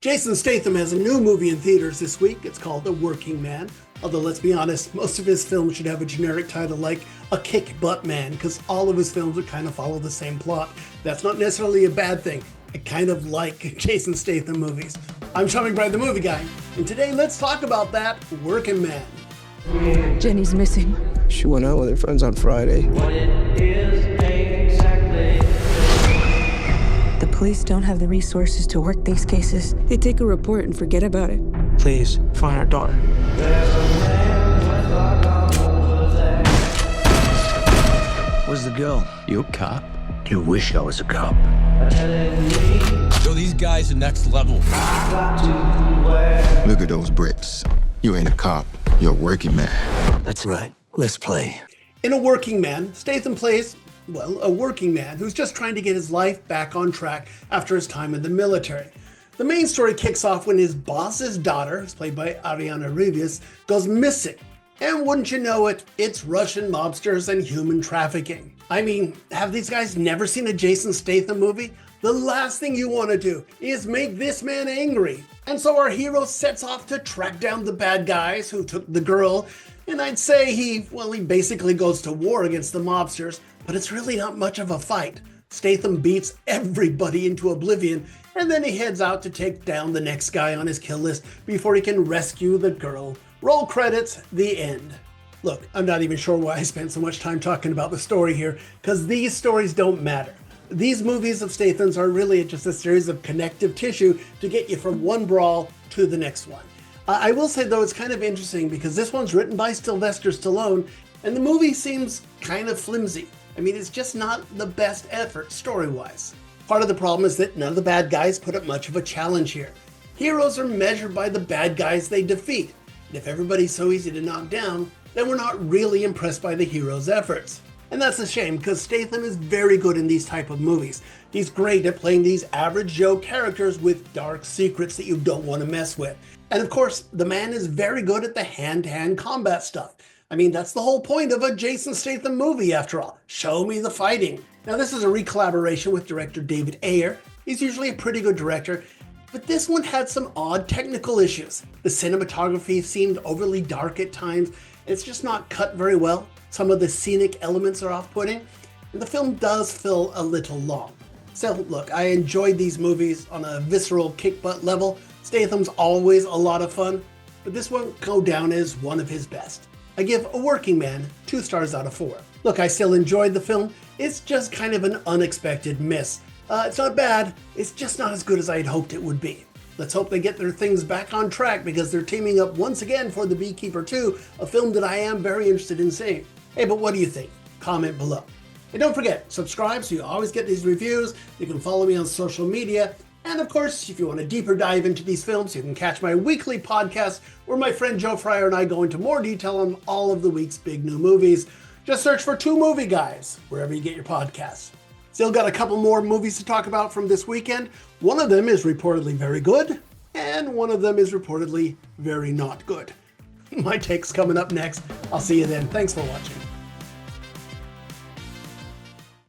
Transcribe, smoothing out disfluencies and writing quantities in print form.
Jason Statham has a new movie in theaters this week. It's called The Working Man. Although, let's be honest, most of his films should have a generic title like A Kick-Butt Man, because all of his films would kind of follow the same plot. That's not necessarily a bad thing. I kind of like Jason Statham movies. I'm Sean McBride, the movie guy, and today let's talk about that Working Man. Jenny's missing. She went out with her friends on Friday. The police don't have the resources to work these cases. They take a report and forget about it. Please, find our daughter. Where's the girl? You a cop? You wish I was a cop. Yo, these guys are next level. Look at those bricks. You ain't a cop. You're a working man. That's right. Let's play. In A Working Man, Statham plays, well, a working man who's just trying to get his life back on track after his time in the military. The main story kicks off when his boss's daughter, who's played by Ariana Rivas, goes missing. And wouldn't you know it, it's Russian mobsters and human trafficking. I mean, have these guys never seen a Jason Statham movie? The last thing you want to do is make this man angry. And so our hero sets off to track down the bad guys who took the girl. And I'd say he basically goes to war against the mobsters, but it's really not much of a fight. Statham beats everybody into oblivion, and then he heads out to take down the next guy on his kill list before he can rescue the girl. Roll credits, the end. Look, I'm not even sure why I spent so much time talking about the story here, because these stories don't matter. These movies of Statham's are really just a series of connective tissue to get you from one brawl to the next one. I will say though, it's kind of interesting because this one's written by Sylvester Stallone, and the movie seems kind of flimsy. I mean, it's just not the best effort story-wise. Part of the problem is that none of the bad guys put up much of a challenge here. Heroes are measured by the bad guys they defeat. And if everybody's so easy to knock down, then we're not really impressed by the hero's efforts. And that's a shame because Statham is very good in these type of movies. He's great at playing these average Joe characters with dark secrets that you don't want to mess with. And of course, the man is very good at the hand-to-hand combat stuff. I mean, that's the whole point of a Jason Statham movie after all. Show me the fighting. Now this is a re-collaboration with director David Ayer. He's usually a pretty good director, but this one had some odd technical issues. The cinematography seemed overly dark at times. It's just not cut very well. Some of the scenic elements are off-putting, and the film does feel a little long. So look, I enjoyed these movies on a visceral kick-butt level. Statham's always a lot of fun, but this won't go down as one of his best. I give A Working Man 2 stars out of 4. Look, I still enjoyed the film. It's just kind of an unexpected miss. It's not bad, it's just not as good as I had hoped it would be. Let's hope they get their things back on track because they're teaming up once again for The Beekeeper 2, a film that I am very interested in seeing. Hey, but what do you think? Comment below. And don't forget, subscribe so you always get these reviews. You can follow me on social media. And of course, if you want a deeper dive into these films, you can catch my weekly podcast where my friend Joe Fryer and I go into more detail on all of the week's big new movies. Just search for Two Movie Guys wherever you get your podcasts. Still got a couple more movies to talk about from this weekend. One of them is reportedly very good, and one of them is reportedly very not good. My take's coming up next. I'll see you then. Thanks for watching.